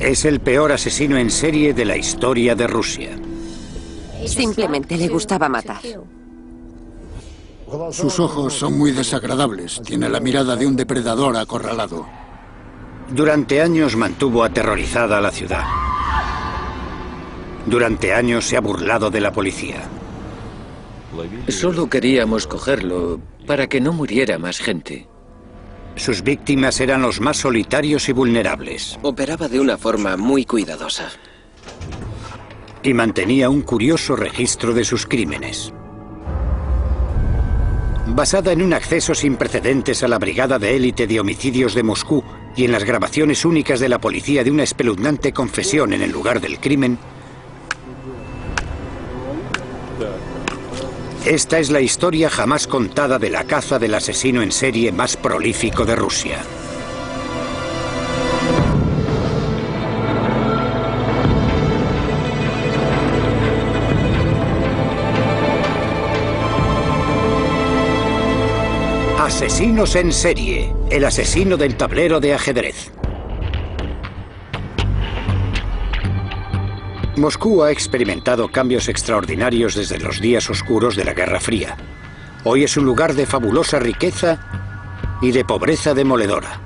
Es el peor asesino en serie de la historia de Rusia. Simplemente le gustaba matar. Sus ojos son muy desagradables. Tiene la mirada de un depredador acorralado. Durante años mantuvo aterrorizada a la ciudad. Durante años se ha burlado de la policía. Solo queríamos cogerlo para que no muriera más gente. Sus víctimas eran los más solitarios y vulnerables. Operaba de una forma muy cuidadosa. Y mantenía un curioso registro de sus crímenes. Basada en un acceso sin precedentes a la Brigada de Élite de Homicidios de Moscú y en las grabaciones únicas de la policía de una espeluznante confesión en el lugar del crimen, esta es la historia jamás contada de la caza del asesino en serie más prolífico de Rusia. Asesinos en serie, el asesino del tablero de ajedrez. Moscú ha experimentado cambios extraordinarios desde los días oscuros de la Guerra Fría. Hoy es un lugar de fabulosa riqueza y de pobreza demoledora.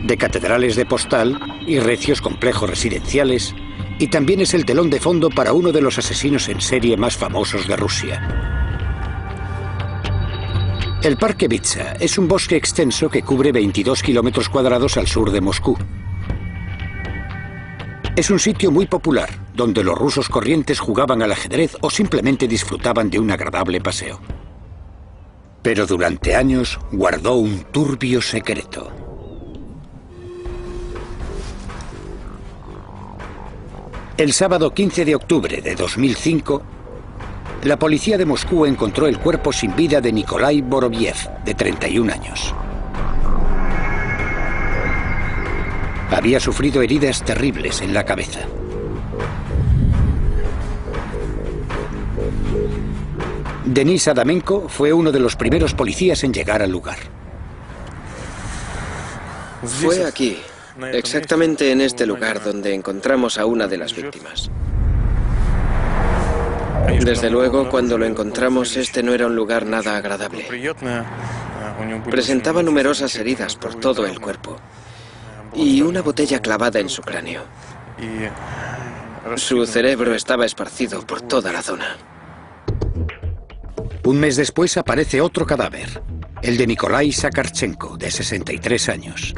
De catedrales de postal y recios complejos residenciales, y también es el telón de fondo para uno de los asesinos en serie más famosos de Rusia. El Parque Vitsa es un bosque extenso que cubre 22 kilómetros cuadrados al sur de Moscú. Es un sitio muy popular, donde los rusos corrientes jugaban al ajedrez o simplemente disfrutaban de un agradable paseo. Pero durante años guardó un turbio secreto. El sábado 15 de octubre de 2005, la policía de Moscú encontró el cuerpo sin vida de Nikolai Boroviev, de 31 años. Había sufrido heridas terribles en la cabeza. Denis Adamenko fue uno de los primeros policías en llegar al lugar. Fue aquí, exactamente en este lugar, donde encontramos a una de las víctimas. Desde luego, cuando lo encontramos, este no era un lugar nada agradable. Presentaba numerosas heridas por todo el cuerpo y una botella clavada en su cráneo. Su cerebro estaba esparcido por toda la zona. Un mes después aparece otro cadáver, el de Nikolai Sakharchenko, de 63 años.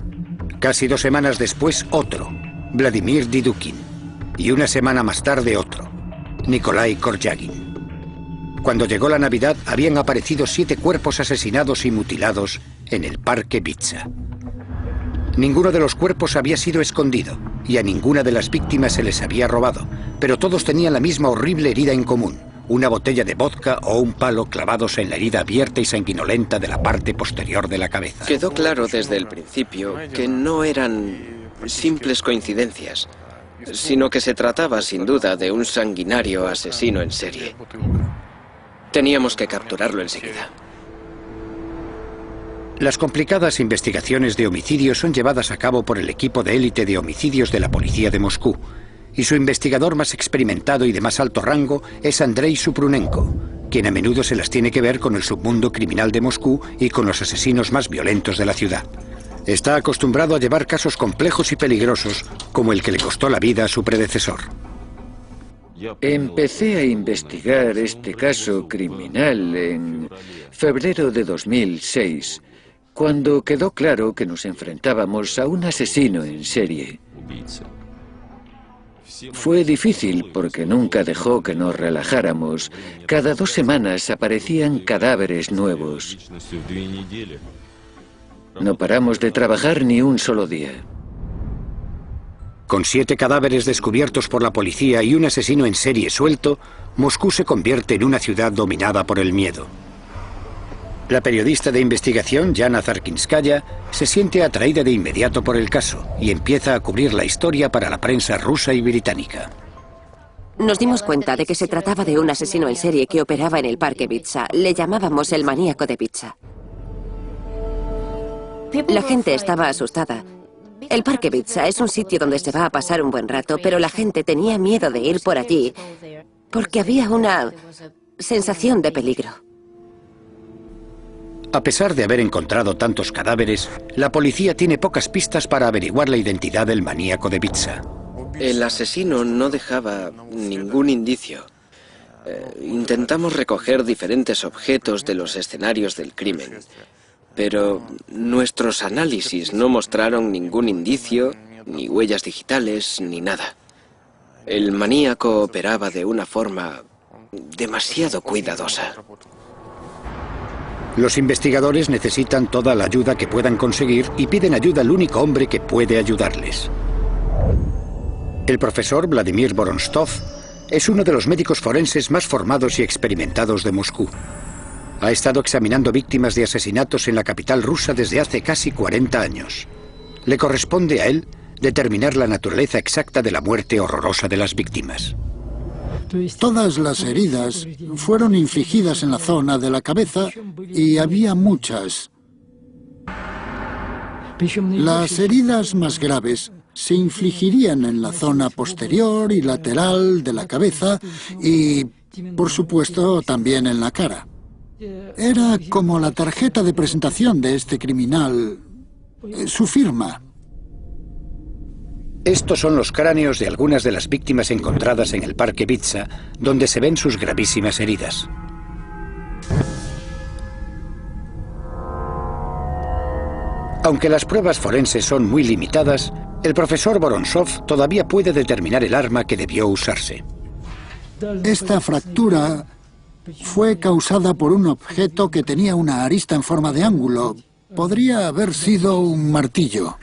Casi 2 semanas después, otro, Vladimir Didukin. Y una semana más tarde, otro, Nikolai Koryagin. Cuando llegó la Navidad, habían aparecido 7 cuerpos asesinados y mutilados en el Parque Vitsa. Ninguno de los cuerpos había sido escondido y a ninguna de las víctimas se les había robado, pero todos tenían la misma horrible herida en común, una botella de vodka o un palo clavados en la herida abierta y sanguinolenta de la parte posterior de la cabeza. Quedó claro desde el principio que no eran simples coincidencias, sino que se trataba sin duda de un sanguinario asesino en serie. Teníamos que capturarlo enseguida. Las complicadas investigaciones de homicidios son llevadas a cabo por el equipo de élite de homicidios de la policía de Moscú, y su investigador más experimentado y de más alto rango es Andrei Suprunenko, quien a menudo se las tiene que ver con el submundo criminal de Moscú y con los asesinos más violentos de la ciudad. Está acostumbrado a llevar casos complejos y peligrosos, como el que le costó la vida a su predecesor. Empecé a investigar este caso criminal en febrero de 2006, cuando quedó claro que nos enfrentábamos a un asesino en serie. Fue difícil porque nunca dejó que nos relajáramos. Cada 2 semanas aparecían cadáveres nuevos. No paramos de trabajar ni un solo día. Con 7 cadáveres descubiertos por la policía y un asesino en serie suelto, Moscú se convierte en una ciudad dominada por el miedo. La periodista de investigación, Yana Zarkinskaya, se siente atraída de inmediato por el caso y empieza a cubrir la historia para la prensa rusa y británica. Nos dimos cuenta de que se trataba de un asesino en serie que operaba en el Parque Vitsa. Le llamábamos el maníaco de Vitsa. La gente estaba asustada, El Parque Bitsa es un sitio donde se va a pasar un buen rato, pero la gente tenía miedo de ir por allí porque había una sensación de peligro. A pesar de haber encontrado tantos cadáveres, la policía tiene pocas pistas para averiguar la identidad del maníaco de Bitsa. El asesino no dejaba ningún indicio. Intentamos recoger diferentes objetos de los escenarios del crimen, pero nuestros análisis no mostraron ningún indicio, ni huellas digitales, ni nada. El maníaco operaba de una forma demasiado cuidadosa. Los investigadores necesitan toda la ayuda que puedan conseguir y piden ayuda al único hombre que puede ayudarles. El profesor Vladimir Vorontsov es uno de los médicos forenses más formados y experimentados de Moscú. Ha estado examinando víctimas de asesinatos en la capital rusa desde hace casi 40 años. Le corresponde a él determinar la naturaleza exacta de la muerte horrorosa de las víctimas. Todas las heridas fueron infligidas en la zona de la cabeza y había muchas. Las heridas más graves se infligirían en la zona posterior y lateral de la cabeza y, por supuesto, también en la cara. Era como la tarjeta de presentación de este criminal, su firma. Estos son los cráneos de algunas de las víctimas encontradas en el Parque Bitsa, donde se ven sus gravísimas heridas. Aunque las pruebas forenses son muy limitadas, el profesor Vorontsov todavía puede determinar el arma que debió usarse. Esta fractura fue causada por un objeto que tenía una arista en forma de ángulo. Podría haber sido un martillo.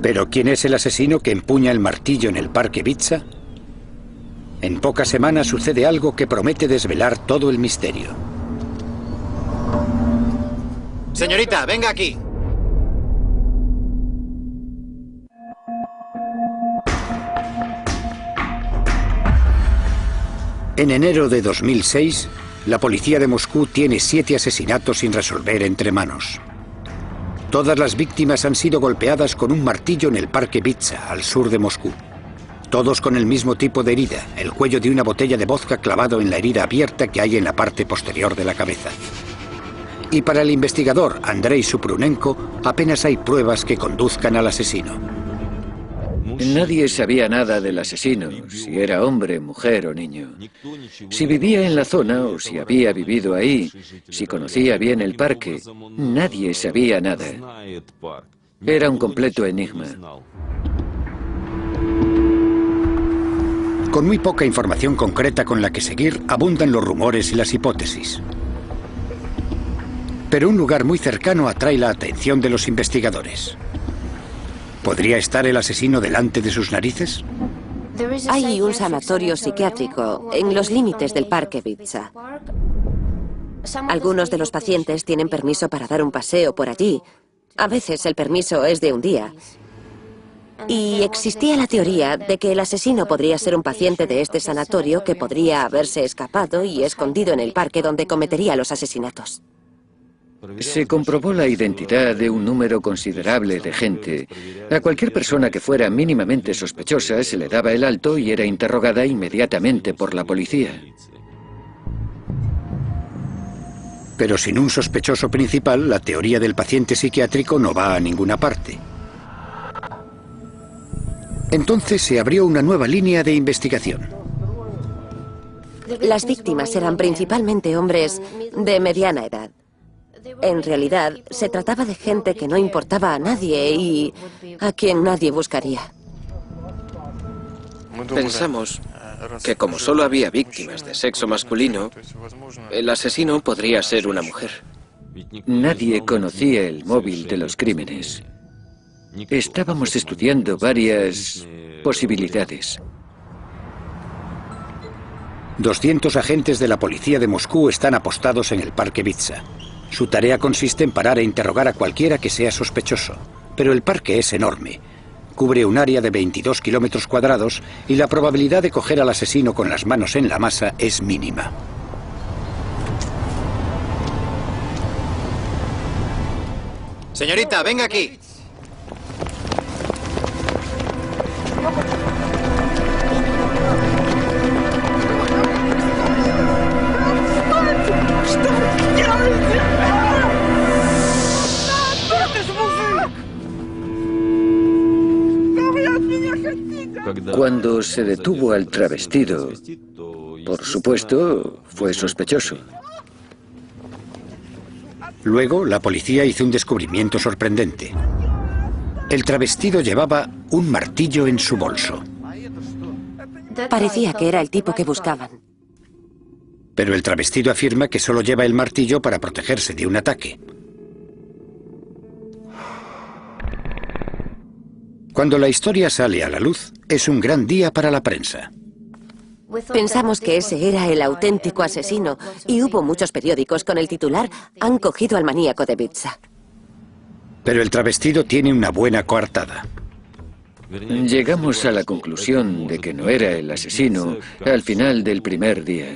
¿Pero quién es el asesino que empuña el martillo en el Parque Bitsa? En pocas semanas sucede algo que promete desvelar todo el misterio. Señorita, venga aquí. En enero de 2006, la policía de Moscú tiene 7 asesinatos sin resolver entre manos. Todas las víctimas han sido golpeadas con un martillo en el Parque Bitsa, al sur de Moscú. Todos con el mismo tipo de herida, el cuello de una botella de vodka clavado en la herida abierta que hay en la parte posterior de la cabeza. Y para el investigador Andrei Suprunenko, apenas hay pruebas que conduzcan al asesino. Nadie sabía nada del asesino, si era hombre, mujer o niño. Si vivía en la zona o si había vivido ahí, si conocía bien el parque, nadie sabía nada. Era un completo enigma. Con muy poca información concreta con la que seguir, abundan los rumores y las hipótesis. Pero un lugar muy cercano atrae la atención de los investigadores. ¿Podría estar el asesino delante de sus narices? Hay un sanatorio psiquiátrico en los límites del Parque Bitsa. Algunos de los pacientes tienen permiso para dar un paseo por allí. A veces el permiso es de un día. Y existía la teoría de que el asesino podría ser un paciente de este sanatorio que podría haberse escapado y escondido en el parque donde cometería los asesinatos. Se comprobó la identidad de un número considerable de gente. A cualquier persona que fuera mínimamente sospechosa se le daba el alto y era interrogada inmediatamente por la policía. Pero sin un sospechoso principal, la teoría del paciente psiquiátrico no va a ninguna parte. Entonces se abrió una nueva línea de investigación. Las víctimas eran principalmente hombres de mediana edad. En realidad, se trataba de gente que no importaba a nadie y a quien nadie buscaría. Pensamos que como solo había víctimas de sexo masculino, el asesino podría ser una mujer. Nadie conocía el móvil de los crímenes. Estábamos estudiando varias posibilidades. 200 agentes de la policía de Moscú están apostados en el Parque Bitsa. Su tarea consiste en parar e interrogar a cualquiera que sea sospechoso. Pero el parque es enorme. Cubre un área de 22 kilómetros cuadrados y la probabilidad de coger al asesino con las manos en la masa es mínima. Señorita, venga aquí. Cuando se detuvo al travestido, por supuesto, fue sospechoso. Luego, la policía hizo un descubrimiento sorprendente. El travestido llevaba un martillo en su bolso. Parecía que era el tipo que buscaban. Pero el travestido afirma que solo lleva el martillo para protegerse de un ataque. Cuando la historia sale a la luz, es un gran día para la prensa. Pensamos que ese era el auténtico asesino y hubo muchos periódicos con el titular «Han cogido al maníaco de Ibiza». Pero el travestido tiene una buena coartada. Llegamos a la conclusión de que no era el asesino al final del primer día.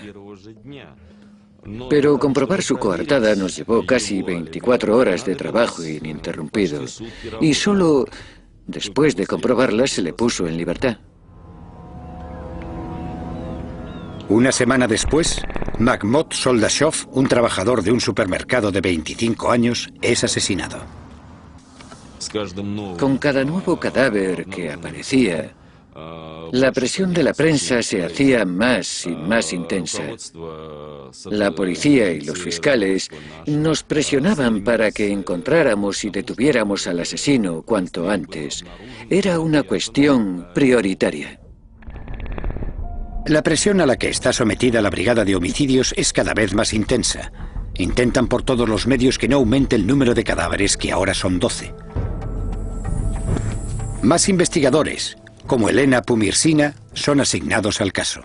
Pero comprobar su coartada nos llevó casi 24 horas de trabajo ininterrumpido. Y solo después de comprobarla se le puso en libertad. Una semana después, Mahmoud Soldashov, un trabajador de un supermercado de 25 años, es asesinado. Con cada nuevo cadáver que aparecía, la presión de la prensa se hacía más y más intensa. La policía y los fiscales nos presionaban para que encontráramos y detuviéramos al asesino cuanto antes. Era una cuestión prioritaria. La presión a la que está sometida la Brigada de Homicidios es cada vez más intensa. Intentan por todos los medios que no aumente el número de cadáveres, que ahora son 12. Más investigadores, como Elena Pumirsina, son asignados al caso.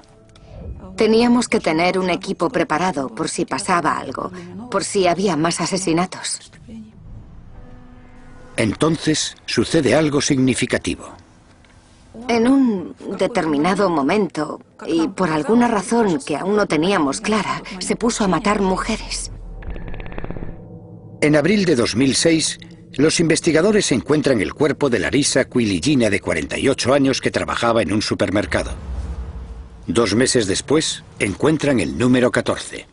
Teníamos que tener un equipo preparado por si pasaba algo, por si había más asesinatos. Entonces sucede algo significativo. En un determinado momento, y por alguna razón que aún no teníamos clara, se puso a matar mujeres. En abril de 2006, los investigadores encuentran el cuerpo de Larisa Quiligina, de 48 años, que trabajaba en un supermercado. 2 meses después, encuentran el número 14.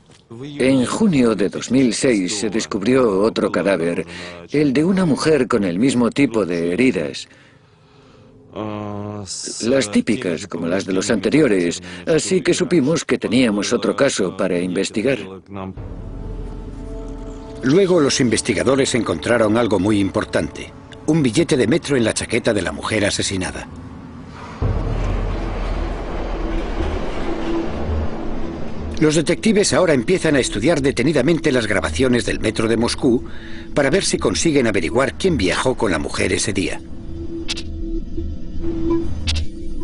En junio de 2006 se descubrió otro cadáver, el de una mujer con el mismo tipo de heridas. Las típicas, como las de los anteriores, así que supimos que teníamos otro caso para investigar. Luego los investigadores encontraron algo muy importante: un billete de metro en la chaqueta de la mujer asesinada. Los detectives ahora empiezan a estudiar detenidamente las grabaciones del metro de Moscú para ver si consiguen averiguar quién viajó con la mujer ese día.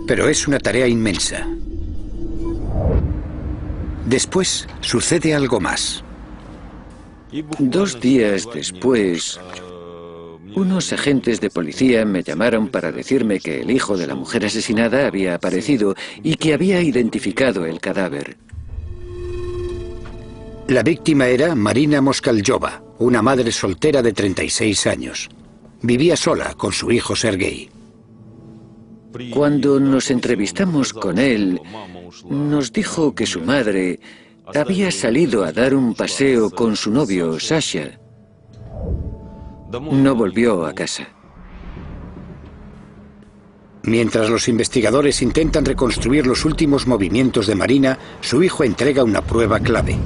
Pero es una tarea inmensa. Después sucede algo más. 2 días después, unos agentes de policía me llamaron para decirme que el hijo de la mujer asesinada había aparecido y que había identificado el cadáver. La víctima era Marina Moskalyova, una madre soltera de 36 años. Vivía sola con su hijo Sergei. Cuando nos entrevistamos con él, nos dijo que su madre había salido a dar un paseo con su novio, Sasha. No volvió a casa. Mientras los investigadores intentan reconstruir los últimos movimientos de Marina, su hijo entrega una prueba clave.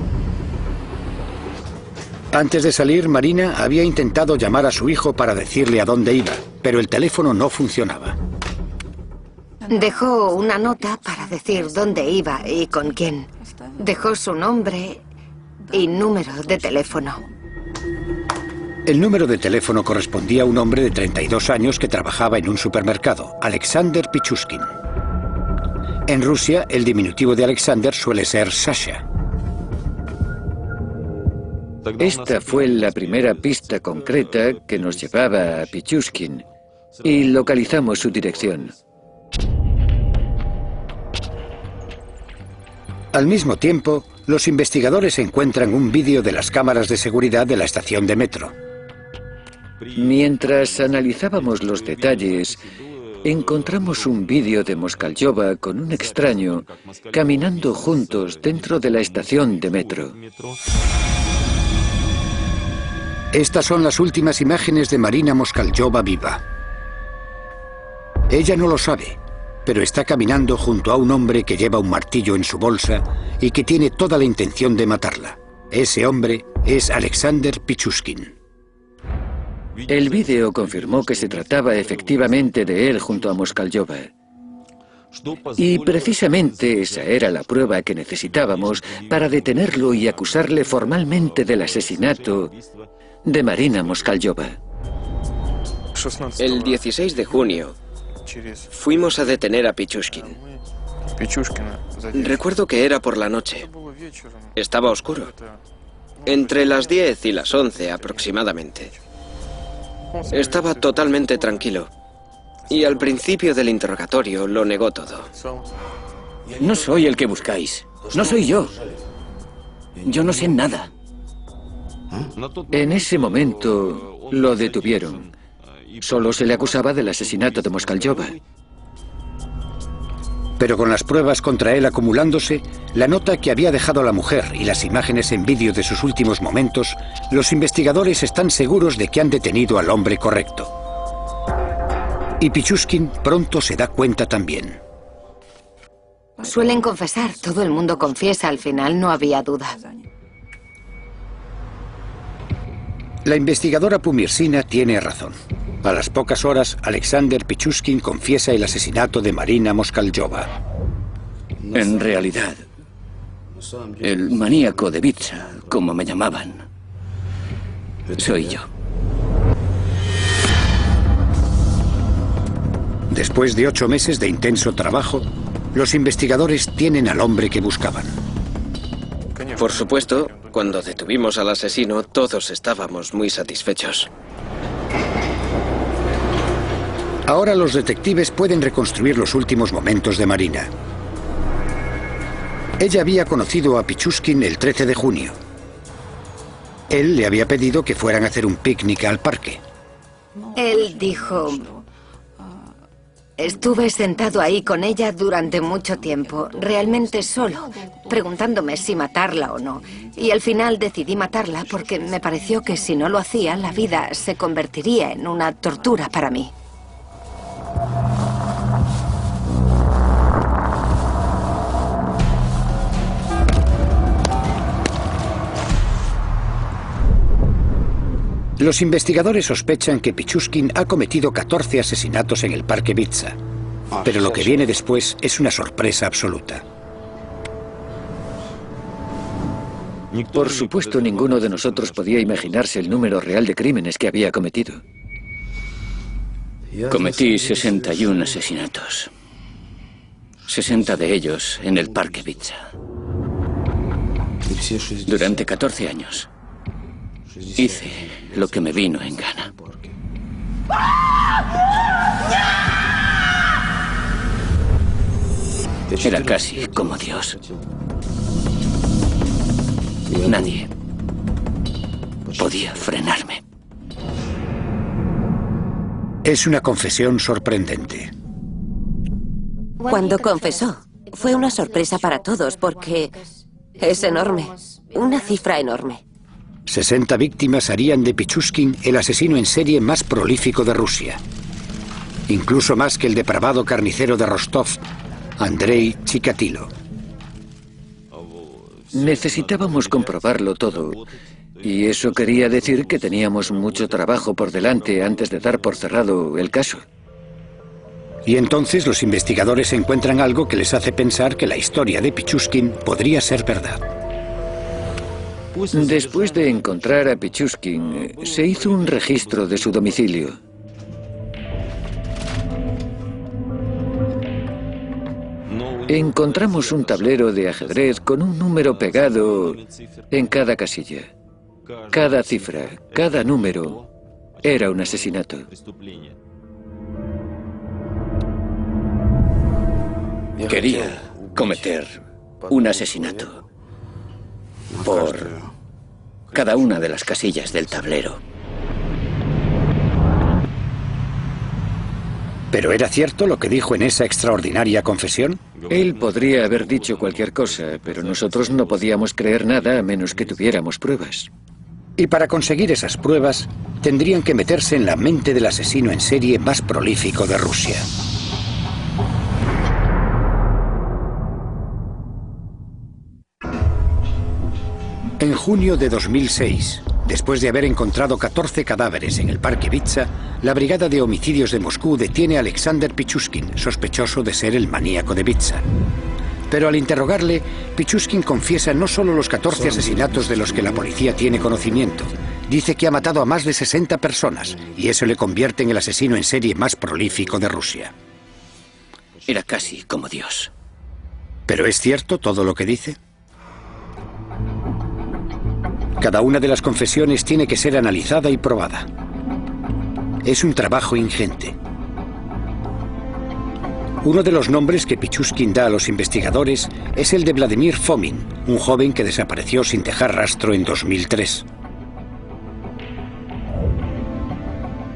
Antes de salir, Marina había intentado llamar a su hijo para decirle a dónde iba, pero el teléfono no funcionaba. Dejó una nota para decir dónde iba y con quién. Dejó su nombre y número de teléfono. El número de teléfono correspondía a un hombre de 32 años que trabajaba en un supermercado, Alexander Pichushkin. En Rusia, el diminutivo de Alexander suele ser Sasha. Esta fue la primera pista concreta que nos llevaba a Pichushkin y localizamos su dirección. Al mismo tiempo, los investigadores encuentran un vídeo de las cámaras de seguridad de la estación de metro. Mientras analizábamos los detalles, encontramos un vídeo de Moskalyova con un extraño caminando juntos dentro de la estación de metro. Estas son las últimas imágenes de Marina Moskalyova viva. Ella no lo sabe, pero está caminando junto a un hombre que lleva un martillo en su bolsa y que tiene toda la intención de matarla. Ese hombre es Alexander Pichushkin. El vídeo confirmó que se trataba efectivamente de él junto a Moskalyova. Y precisamente esa era la prueba que necesitábamos para detenerlo y acusarle formalmente del asesinato de Marina Moskalyova. El 16 de junio fuimos a detener a Pichushkin. Recuerdo que era por la noche. Estaba oscuro. Entre las 10 y las 11 aproximadamente. Estaba totalmente tranquilo. Y al principio del interrogatorio lo negó todo. No soy el que buscáis. No soy yo. Yo no sé nada. En ese momento lo detuvieron. Solo se le acusaba del asesinato de Moskalyova. Pero con las pruebas contra él acumulándose, la nota que había dejado la mujer y las imágenes en vídeo de sus últimos momentos, los investigadores están seguros de que han detenido al hombre correcto. Y Pichushkin pronto se da cuenta también. Suelen confesar, todo el mundo confiesa, al final no había duda. La investigadora Pumirsina tiene razón. A las pocas horas, Alexander Pichushkin confiesa el asesinato de Marina Moskalyova. En realidad, el maníaco de Vitsa, como me llamaban, soy yo. Después de 8 meses de intenso trabajo, los investigadores tienen al hombre que buscaban. Por supuesto, cuando detuvimos al asesino, todos estábamos muy satisfechos. Ahora los detectives pueden reconstruir los últimos momentos de Marina. Ella había conocido a Pichushkin el 13 de junio. Él le había pedido que fueran a hacer un picnic al parque. Él dijo... Estuve sentado ahí con ella durante mucho tiempo, realmente solo, preguntándome si matarla o no. Y al final decidí matarla porque me pareció que si no lo hacía, la vida se convertiría en una tortura para mí. Los investigadores sospechan que Pichushkin ha cometido 14 asesinatos en el parque Vitsa. Pero lo que viene después es una sorpresa absoluta. Por supuesto, ninguno de nosotros podía imaginarse el número real de crímenes que había cometido. Cometí 61 asesinatos. 60 de ellos en el parque Vitsa. Durante 14 años. Hice lo que me vino en gana. Era casi como Dios. Nadie podía frenarme. Es una confesión sorprendente. Cuando confesó, fue una sorpresa para todos porque es enorme, una cifra enorme. 60 víctimas harían de Pichushkin el asesino en serie más prolífico de Rusia. Incluso más que el depravado carnicero de Rostov, Andrei Chikatilo. Necesitábamos comprobarlo todo. Y eso quería decir que teníamos mucho trabajo por delante antes de dar por cerrado el caso. Y entonces los investigadores encuentran algo que les hace pensar que la historia de Pichushkin podría ser verdad. Después de encontrar a Pichushkin, se hizo un registro de su domicilio. Encontramos un tablero de ajedrez con un número pegado en cada casilla. Cada cifra, cada número, era un asesinato. Quería cometer un asesinato por cada una de las casillas del tablero. ¿Pero era cierto lo que dijo en esa extraordinaria confesión? Él podría haber dicho cualquier cosa, pero nosotros no podíamos creer nada a menos que tuviéramos pruebas. Y para conseguir esas pruebas, tendrían que meterse en la mente del asesino en serie más prolífico de Rusia. En junio de 2006, después de haber encontrado 14 cadáveres en el Parque Vitsa, la Brigada de Homicidios de Moscú detiene a Alexander Pichushkin, sospechoso de ser el maníaco de Vitsa. Pero al interrogarle, Pichushkin confiesa no solo los 14 asesinatos de los que la policía tiene conocimiento, dice que ha matado a más de 60 personas, y eso le convierte en el asesino en serie más prolífico de Rusia. Era casi como Dios. ¿Pero es cierto todo lo que dice? Cada una de las confesiones tiene que ser analizada y probada. Es un trabajo ingente. Uno de los nombres que Pichushkin da a los investigadores es el de Vladimir Fomin, un joven que desapareció sin dejar rastro en 2003.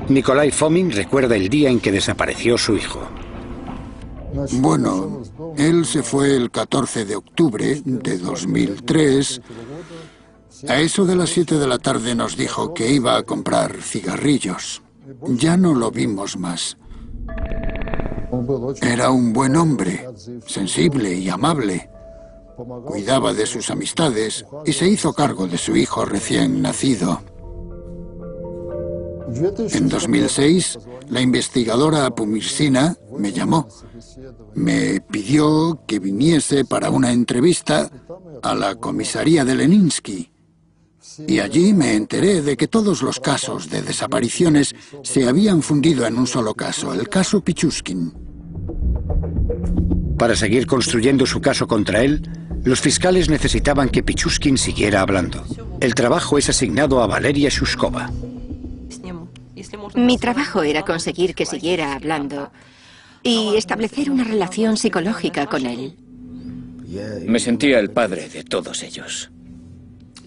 Nikolai Fomin recuerda el día en que desapareció su hijo. Bueno, él se fue el 14 de octubre de 2003. A eso de las 7 de la tarde nos dijo que iba a comprar cigarrillos. Ya no lo vimos más. Era un buen hombre, sensible y amable. Cuidaba de sus amistades y se hizo cargo de su hijo recién nacido. En 2006, la investigadora Pumirsina me llamó. Me pidió que viniese para una entrevista a la comisaría de Leninsky. Y allí me enteré de que todos los casos de desapariciones se habían fundido en un solo caso, el caso Pichushkin. Para seguir construyendo su caso contra él, los fiscales necesitaban que Pichushkin siguiera hablando. El trabajo es asignado a Valeria Shushkova. Mi trabajo era conseguir que siguiera hablando y establecer una relación psicológica con él. Me sentía el padre de todos ellos.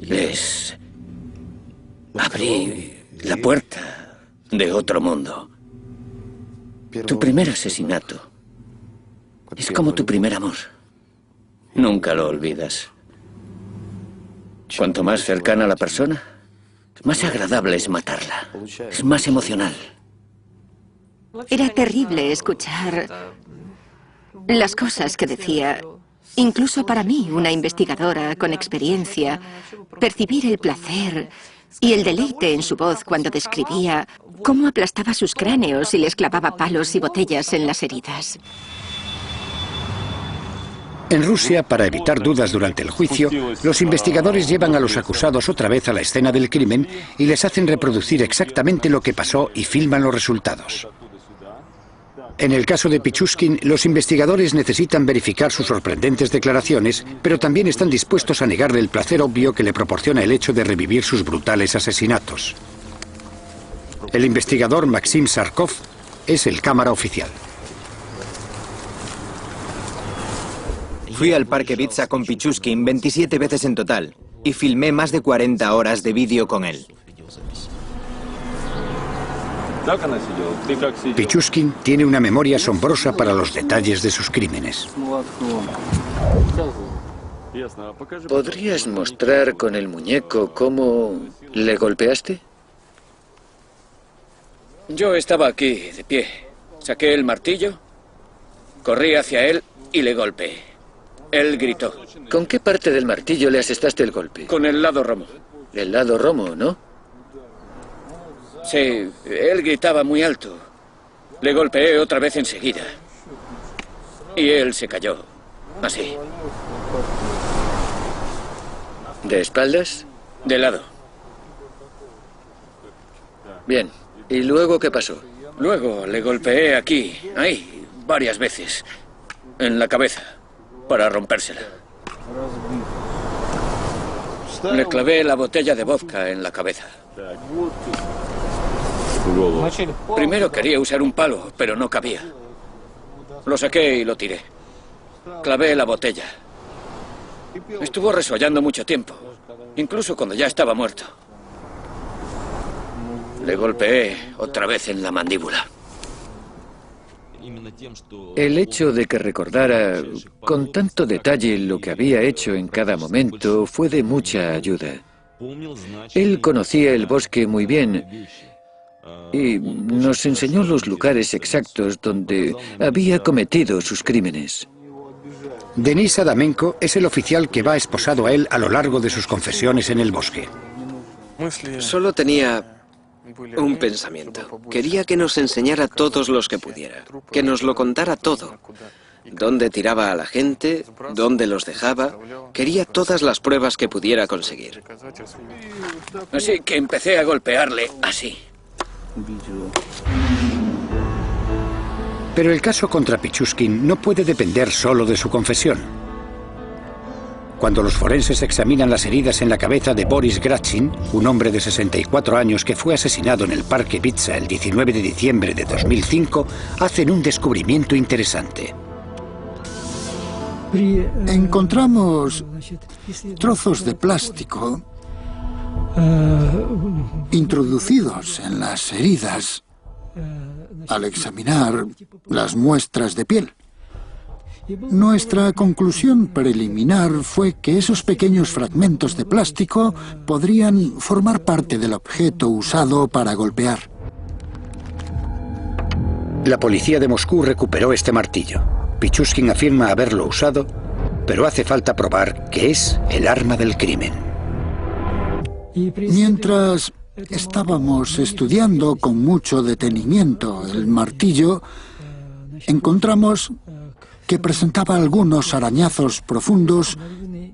Les abrí la puerta de otro mundo. Tu primer asesinato es como tu primer amor. Nunca lo olvidas. Cuanto más cercana a la persona, más agradable es matarla. Es más emocional. Era terrible escuchar las cosas que decía. Incluso para mí, una investigadora con experiencia, percibir el placer y el deleite en su voz cuando describía cómo aplastaba sus cráneos y les clavaba palos y botellas en las heridas. En Rusia, para evitar dudas durante el juicio, los investigadores llevan a los acusados otra vez a la escena del crimen y les hacen reproducir exactamente lo que pasó y filman los resultados. En el caso de Pichushkin, los investigadores necesitan verificar sus sorprendentes declaraciones, pero también están dispuestos a negarle el placer obvio que le proporciona el hecho de revivir sus brutales asesinatos. El investigador Maxim Sarkov es el cámara oficial. Fui al Parque Vitsa con Pichushkin 27 veces en total y filmé más de 40 horas de vídeo con él. Pichushkin tiene una memoria asombrosa para los detalles de sus crímenes. ¿Podrías mostrar con el muñeco cómo le golpeaste? Yo estaba aquí, de pie. Saqué el martillo, corrí hacia él y le golpeé. Él gritó. ¿Con qué parte del martillo le asestaste el golpe? Con el lado romo. El lado romo, ¿no? Sí, él gritaba muy alto. Le golpeé otra vez enseguida. Y él se cayó. Así. ¿De espaldas? De lado. Bien. ¿Y luego qué pasó? Luego le golpeé aquí, ahí, varias veces. En la cabeza, para rompérsela. Le clavé la botella de vodka en la cabeza. Primero quería usar un palo, pero no cabía. Lo saqué y lo tiré. Clavé la botella. Estuvo resollando mucho tiempo, incluso cuando ya estaba muerto. Le golpeé otra vez en la mandíbula. El hecho de que recordara con tanto detalle lo que había hecho en cada momento fue de mucha ayuda. Él conocía el bosque muy bien y nos enseñó los lugares exactos donde había cometido sus crímenes. Denis Adamenko es el oficial que va esposado a él a lo largo de sus confesiones en el bosque. Solo tenía un pensamiento. Quería que nos enseñara todos los que pudiera, que nos lo contara todo. Dónde tiraba a la gente, dónde los dejaba. Quería todas las pruebas que pudiera conseguir. Así que empecé a golpearle así. Pero el caso contra Pichushkin no puede depender solo de su confesión. Cuando los forenses examinan las heridas en la cabeza de Boris Grachin, un hombre de 64 años que fue asesinado en el Parque Bitsa el 19 de diciembre de 2005, hacen un descubrimiento interesante. Encontramos trozos de plástico introducidos en las heridas al examinar las muestras de piel. Nuestra conclusión preliminar fue que esos pequeños fragmentos de plástico podrían formar parte del objeto usado para golpear. La policía de Moscú recuperó este martillo. Pichushkin afirma haberlo usado, pero hace falta probar que es el arma del crimen. Mientras estábamos estudiando con mucho detenimiento el martillo, encontramos que presentaba algunos arañazos profundos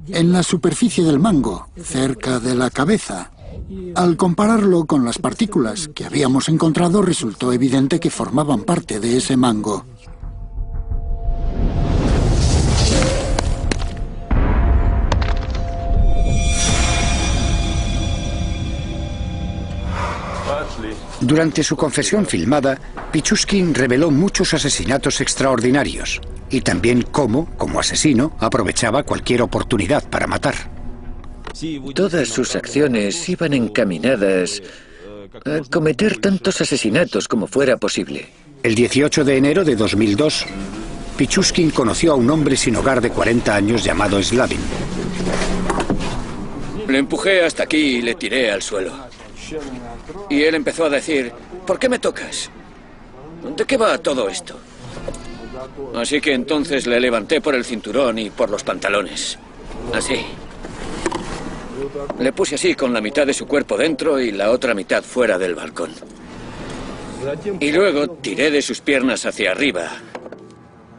en la superficie del mango, cerca de la cabeza. Al compararlo con las partículas que habíamos encontrado, resultó evidente que formaban parte de ese mango. Durante su confesión filmada, Pichushkin reveló muchos asesinatos extraordinarios y también cómo, como asesino, aprovechaba cualquier oportunidad para matar. Todas sus acciones iban encaminadas a cometer tantos asesinatos como fuera posible. El 18 de enero de 2002, Pichushkin conoció a un hombre sin hogar de 40 años llamado Slavin. Le empujé hasta aquí y le tiré al suelo. Y él empezó a decir, ¿por qué me tocas? ¿De qué va todo esto? Así que entonces le levanté por el cinturón y por los pantalones. Así. Le puse así con la mitad de su cuerpo dentro y la otra mitad fuera del balcón. Y luego tiré de sus piernas hacia arriba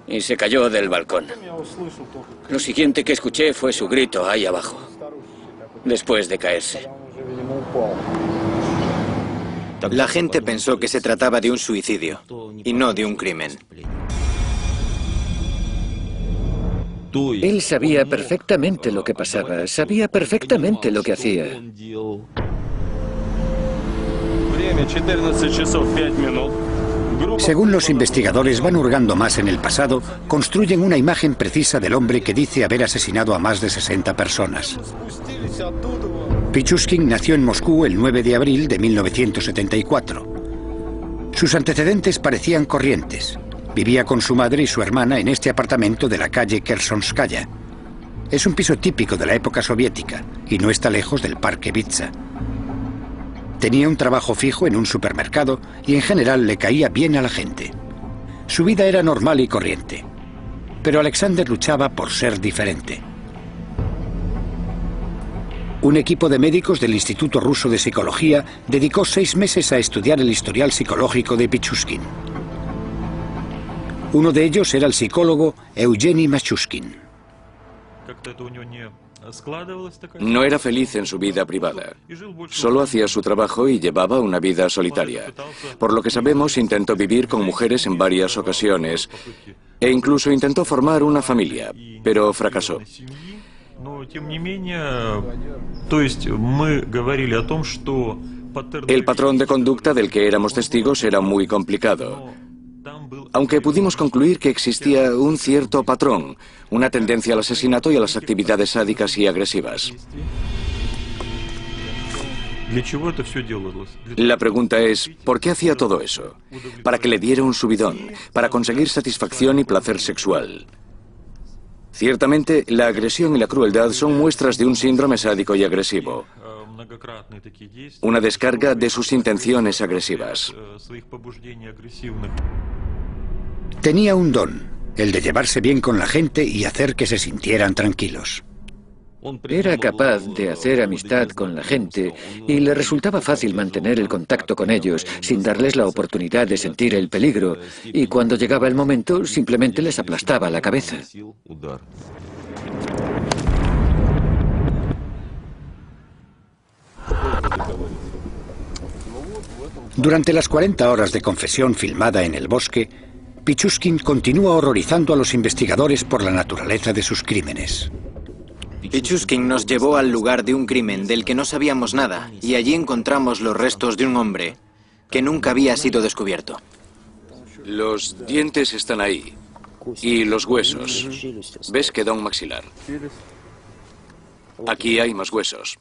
y se cayó del balcón. Lo siguiente que escuché fue su grito ahí abajo, después de caerse. La gente pensó que se trataba de un suicidio y no de un crimen. Él sabía perfectamente lo que pasaba, sabía perfectamente lo que hacía. Según los investigadores van hurgando más en el pasado, construyen una imagen precisa del hombre que dice haber asesinado a más de 60 personas. Pichushkin nació en Moscú el 9 de abril de 1974. Sus antecedentes parecían corrientes. Vivía con su madre y su hermana en este apartamento de la calle Kersonskaya. Es un piso típico de la época soviética y no está lejos del Parque Bitsa. Tenía un trabajo fijo en un supermercado y en general le caía bien a la gente. Su vida era normal y corriente. Pero Alexander luchaba por ser diferente. Un equipo de médicos del Instituto Ruso de Psicología dedicó 6 meses a estudiar el historial psicológico de Pichushkin. Uno de ellos era el psicólogo Eugeni Machushkin. No era feliz en su vida privada. Solo hacía su trabajo y llevaba una vida solitaria. Por lo que sabemos, intentó vivir con mujeres en varias ocasiones e incluso intentó formar una familia, pero fracasó. El patrón de conducta del que éramos testigos era muy complicado, aunque pudimos concluir que existía un cierto patrón, una tendencia al asesinato y a las actividades sádicas y agresivas. La pregunta es, ¿por qué hacía todo eso? Para que le diera un subidón, para conseguir satisfacción y placer sexual. Ciertamente, la agresión y la crueldad son muestras de un síndrome sádico y agresivo. Una descarga de sus intenciones agresivas. Tenía un don, el de llevarse bien con la gente y hacer que se sintieran tranquilos. Era capaz de hacer amistad con la gente y le resultaba fácil mantener el contacto con ellos sin darles la oportunidad de sentir el peligro, y cuando llegaba el momento simplemente les aplastaba la cabeza. Durante las 40 horas de confesión filmada en el bosque, Pichushkin continúa horrorizando a los investigadores por la naturaleza de sus crímenes. Pichushkin nos llevó al lugar de un crimen del que no sabíamos nada, y allí encontramos los restos de un hombre que nunca había sido descubierto. Los dientes están ahí. Y los huesos. ¿Ves? Queda un maxilar. Aquí hay más huesos.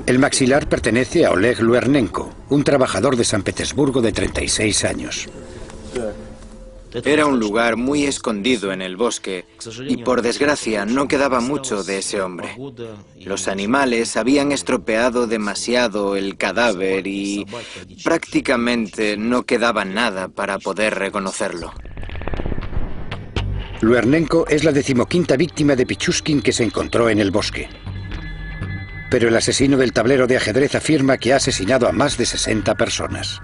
El maxilar pertenece a Oleg Luernenko, un trabajador de San Petersburgo de 36 años. Era un lugar muy escondido en el bosque y, por desgracia, no quedaba mucho de ese hombre. Los animales habían estropeado demasiado el cadáver y prácticamente no quedaba nada para poder reconocerlo. Luernenko es la 15ª víctima de Pichushkin que se encontró en el bosque. Pero el asesino del tablero de ajedrez afirma que ha asesinado a más de 60 personas.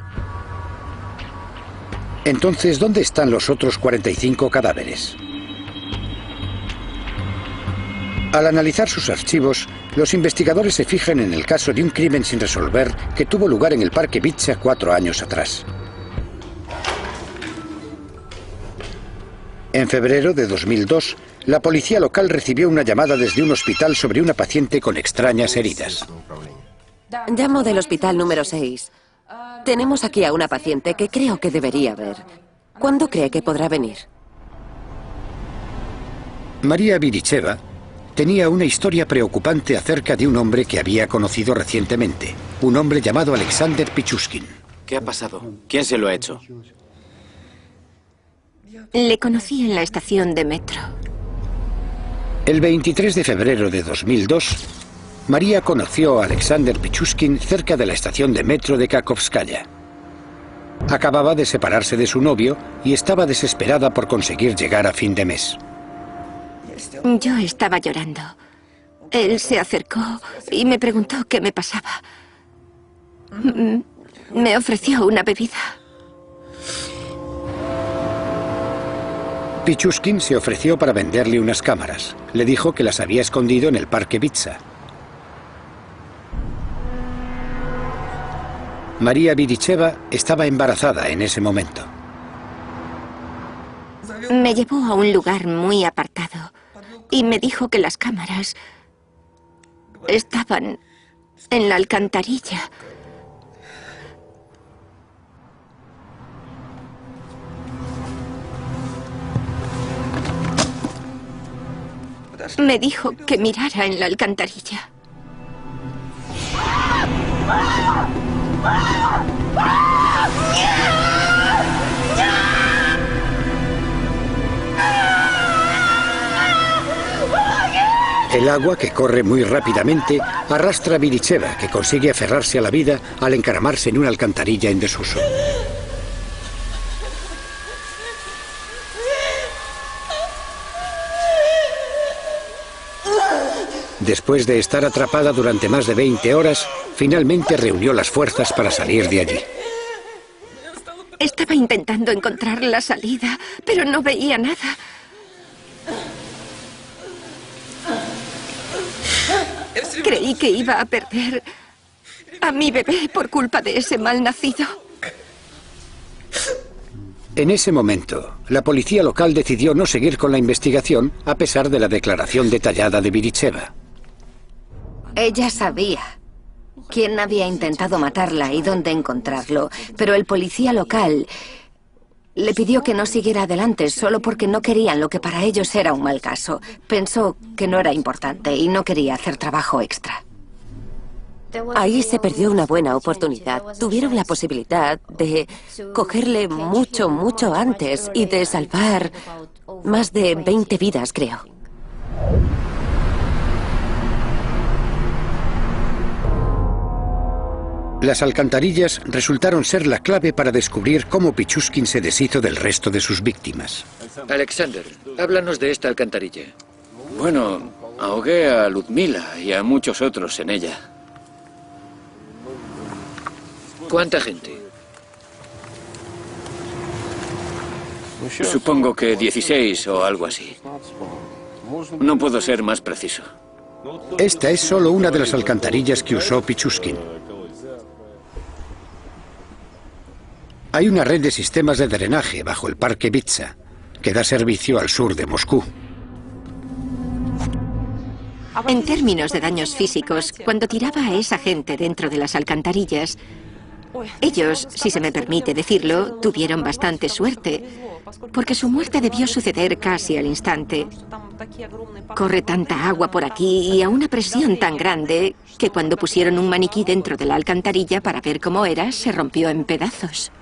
Entonces, ¿dónde están los otros 45 cadáveres? Al analizar sus archivos, los investigadores se fijan en el caso de un crimen sin resolver que tuvo lugar en el Parque Vitsa 4 años atrás. En febrero de 2002, la policía local recibió una llamada desde un hospital sobre una paciente con extrañas heridas. Llamo del hospital número 6. Tenemos aquí a una paciente que creo que debería ver. ¿Cuándo cree que podrá venir? María Viricheva tenía una historia preocupante acerca de un hombre que había conocido recientemente. Un hombre llamado Alexander Pichushkin. ¿Qué ha pasado? ¿Quién se lo ha hecho? Le conocí en la estación de metro. El 23 de febrero de 2002, María conoció a Alexander Pichushkin cerca de la estación de metro de Kakhovskaya. Acababa de separarse de su novio y estaba desesperada por conseguir llegar a fin de mes. Yo estaba llorando. Él se acercó y me preguntó qué me pasaba. Me ofreció una bebida. Pichushkin se ofreció para venderle unas cámaras. Le dijo que las había escondido en el Parque Vitsa. María Viricheva estaba embarazada en ese momento. Me llevó a un lugar muy apartado y me dijo que las cámaras estaban en la alcantarilla. Me dijo que mirara en la alcantarilla. El agua, que corre muy rápidamente, arrastra a Viricheva, que consigue aferrarse a la vida al encaramarse en una alcantarilla en desuso. Después de estar atrapada durante más de 20 horas, finalmente reunió las fuerzas para salir de allí. Estaba intentando encontrar la salida, pero no veía nada. Creí que iba a perder a mi bebé por culpa de ese malnacido. En ese momento, la policía local decidió no seguir con la investigación a pesar de la declaración detallada de Viricheva. Ella sabía quién había intentado matarla y dónde encontrarlo, pero el policía local Le pidió que no siguiera adelante solo porque no querían lo que para ellos era un mal caso. Pensó que no era importante y no quería hacer trabajo extra. Ahí se perdió una buena oportunidad. Tuvieron la posibilidad de cogerle mucho, mucho antes y de salvar más de 20 vidas, creo. Las alcantarillas resultaron ser la clave para descubrir cómo Pichushkin se deshizo del resto de sus víctimas. Alexander, háblanos de esta alcantarilla. Bueno, ahogué a Ludmila y a muchos otros en ella. ¿Cuánta gente? Supongo que 16 o algo así. No puedo ser más preciso. Esta es solo una de las alcantarillas que usó Pichushkin. Hay una red de sistemas de drenaje bajo el parque Vitsa, que da servicio al sur de Moscú. En términos de daños físicos, cuando tiraba a esa gente dentro de las alcantarillas, ellos, si se me permite decirlo, tuvieron bastante suerte, porque su muerte debió suceder casi al instante. Corre tanta agua por aquí y a una presión tan grande que cuando pusieron un maniquí dentro de la alcantarilla para ver cómo era, se rompió en pedazos.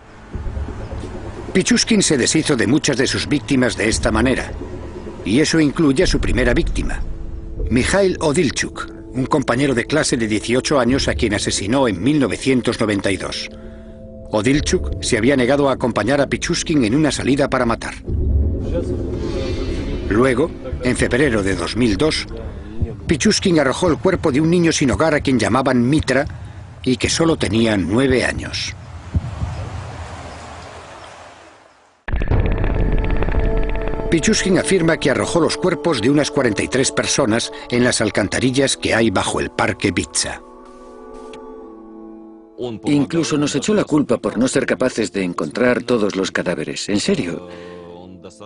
Pichushkin se deshizo de muchas de sus víctimas de esta manera, y eso incluye a su primera víctima, Mikhail Odilchuk, un compañero de clase de 18 años a quien asesinó en 1992. Odilchuk se había negado a acompañar a Pichushkin en una salida para matar. Luego, en febrero de 2002, Pichushkin arrojó el cuerpo de un niño sin hogar a quien llamaban Mitra y que solo tenía 9 años. Pichushkin afirma que arrojó los cuerpos de unas 43 personas en las alcantarillas que hay bajo el parque Vitsa. Incluso nos echó la culpa por no ser capaces de encontrar todos los cadáveres. En serio.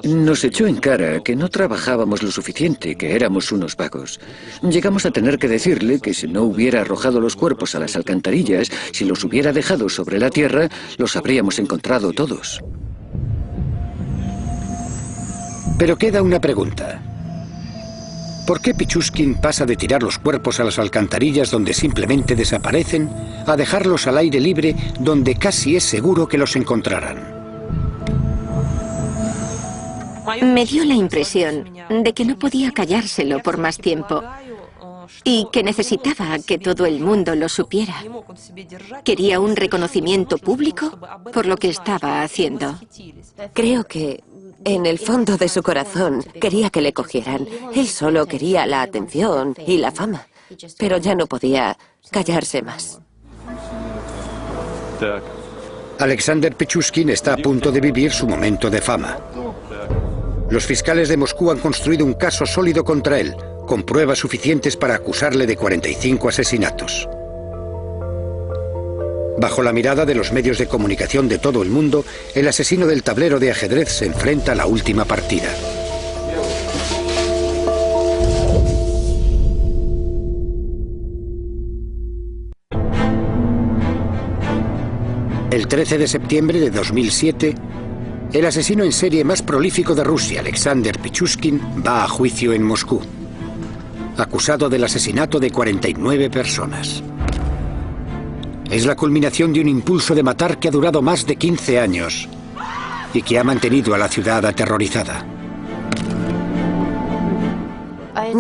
Nos echó en cara que no trabajábamos lo suficiente, que éramos unos vagos. Llegamos a tener que decirle que si no hubiera arrojado los cuerpos a las alcantarillas, si los hubiera dejado sobre la tierra, los habríamos encontrado todos. Pero queda una pregunta. ¿Por qué Pichushkin pasa de tirar los cuerpos a las alcantarillas donde simplemente desaparecen a dejarlos al aire libre donde casi es seguro que los encontrarán? Me dio la impresión de que no podía callárselo por más tiempo y que necesitaba que todo el mundo lo supiera. Quería un reconocimiento público por lo que estaba haciendo. Creo que en el fondo de su corazón quería que le cogieran. Él solo quería la atención y la fama, pero ya no podía callarse más. Alexander Pichushkin está a punto de vivir su momento de fama. Los fiscales de Moscú han construido un caso sólido contra él, con pruebas suficientes para acusarle de 45 asesinatos. Bajo la mirada de los medios de comunicación de todo el mundo, el asesino del tablero de ajedrez se enfrenta a la última partida. El 13 de septiembre de 2007, el asesino en serie más prolífico de Rusia, Alexander Pichushkin, va a juicio en Moscú, acusado del asesinato de 49 personas. Es la culminación de un impulso de matar que ha durado más de 15 años y que ha mantenido a la ciudad aterrorizada.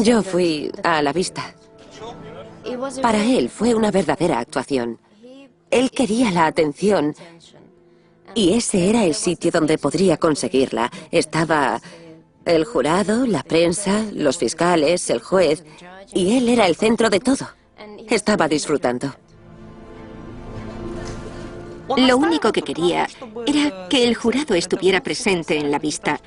Yo fui a la vista. Para él fue una verdadera actuación. Él quería la atención y ese era el sitio donde podría conseguirla. Estaba el jurado, la prensa, los fiscales, el juez, y él era el centro de todo. Estaba disfrutando. Lo único que quería era que el jurado estuviera presente en la vista,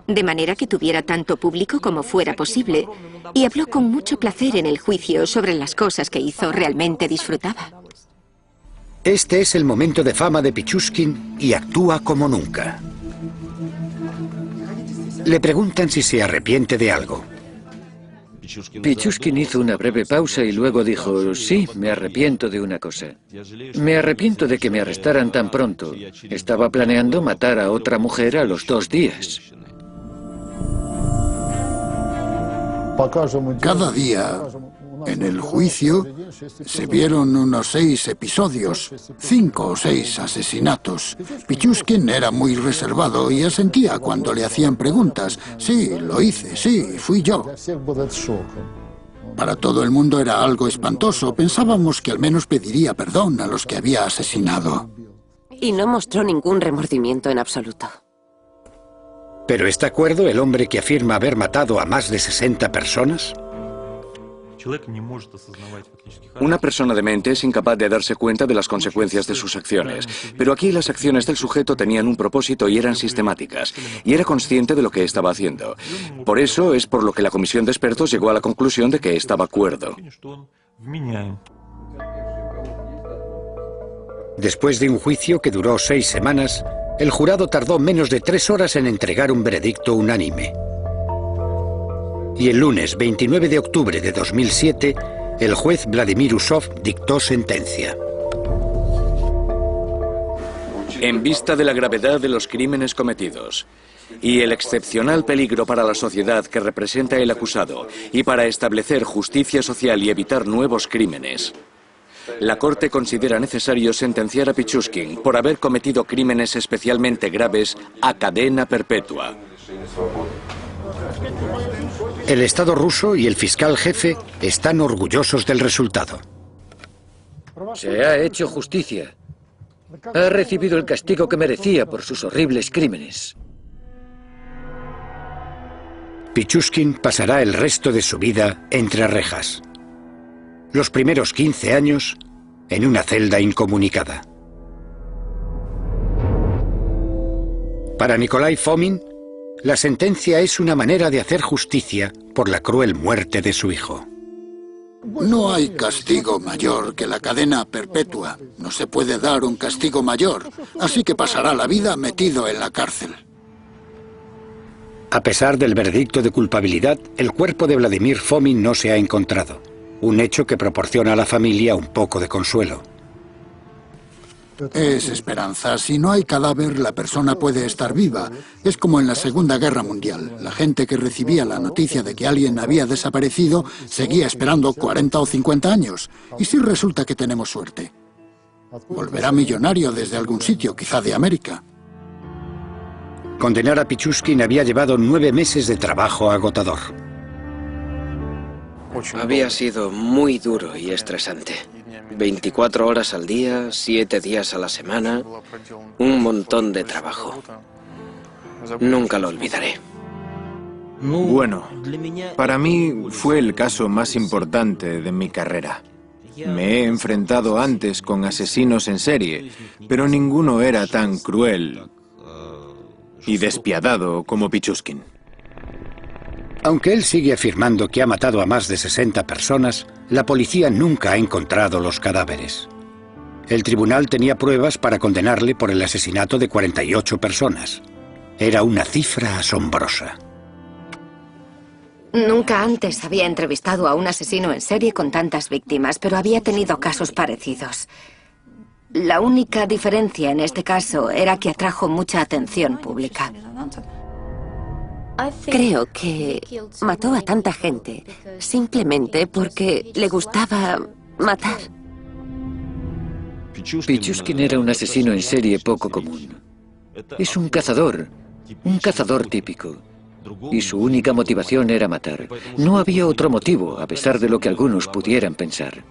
de manera que tuviera tanto público como fuera posible, y habló con mucho placer en el juicio sobre las cosas que hizo. Realmente disfrutaba. Este es el momento de fama de Pichushkin y actúa como nunca. Le preguntan si se arrepiente de algo. Pichushkin hizo una breve pausa y luego dijo, sí, me arrepiento de una cosa. Me arrepiento de que me arrestaran tan pronto. Estaba planeando matar a otra mujer a los 2 días. Cada día, en el juicio, se vieron unos 6 episodios, 5 o 6 asesinatos. Pichushkin era muy reservado y asentía cuando le hacían preguntas. Sí, lo hice, sí, fui yo. Para todo el mundo era algo espantoso. Pensábamos que al menos pediría perdón a los que había asesinado. Y no mostró ningún remordimiento en absoluto. ¿Pero está cuerdo el hombre que afirma haber matado a más de 60 personas? Una persona demente es incapaz de darse cuenta de las consecuencias de sus acciones, pero aquí las acciones del sujeto tenían un propósito y eran sistemáticas, y era consciente de lo que estaba haciendo. Por eso es por lo que la comisión de expertos llegó a la conclusión de que estaba cuerdo. Después de un juicio que duró 6 semanas, el jurado tardó menos de 3 horas en entregar un veredicto unánime. Y el lunes 29 de octubre de 2007, el juez Vladimir Usov dictó sentencia. En vista de la gravedad de los crímenes cometidos y el excepcional peligro para la sociedad que representa el acusado y para establecer justicia social y evitar nuevos crímenes, la Corte considera necesario sentenciar a Pichushkin por haber cometido crímenes especialmente graves a cadena perpetua. El Estado ruso y el fiscal jefe están orgullosos del resultado. Se ha hecho justicia. Ha recibido el castigo que merecía por sus horribles crímenes. Pichushkin pasará el resto de su vida entre rejas. Los primeros 15 años en una celda incomunicada. Para Nikolai Fomin, la sentencia es una manera de hacer justicia por la cruel muerte de su hijo. No hay castigo mayor que la cadena perpetua. No se puede dar un castigo mayor, así que pasará la vida metido en la cárcel. A pesar del veredicto de culpabilidad, el cuerpo de Vladimir Fomin no se ha encontrado. Un hecho que proporciona a la familia un poco de consuelo. Es esperanza. Si no hay cadáver, la persona puede estar viva. Es como en la Segunda Guerra Mundial. La gente que recibía la noticia de que alguien había desaparecido seguía esperando 40 o 50 años. ¿Y si resulta que tenemos suerte? Volverá millonario desde algún sitio, quizá de América. Condenar a Pichushkin había llevado 9 meses de trabajo agotador. Había sido muy duro y estresante. 24 horas al día, 7 días a la semana, un montón de trabajo. Nunca lo olvidaré. Bueno, para mí fue el caso más importante de mi carrera. Me he enfrentado antes con asesinos en serie, pero ninguno era tan cruel y despiadado como Pichushkin. Aunque él sigue afirmando que ha matado a más de 60 personas, la policía nunca ha encontrado los cadáveres. El tribunal tenía pruebas para condenarle por el asesinato de 48 personas. Era una cifra asombrosa. Nunca antes había entrevistado a un asesino en serie con tantas víctimas, pero había tenido casos parecidos. La única diferencia en este caso era que atrajo mucha atención pública. Creo que mató a tanta gente simplemente porque le gustaba matar. Pichushkin era un asesino en serie poco común. Es un cazador típico. Y su única motivación era matar. No había otro motivo, a pesar de lo que algunos pudieran pensar.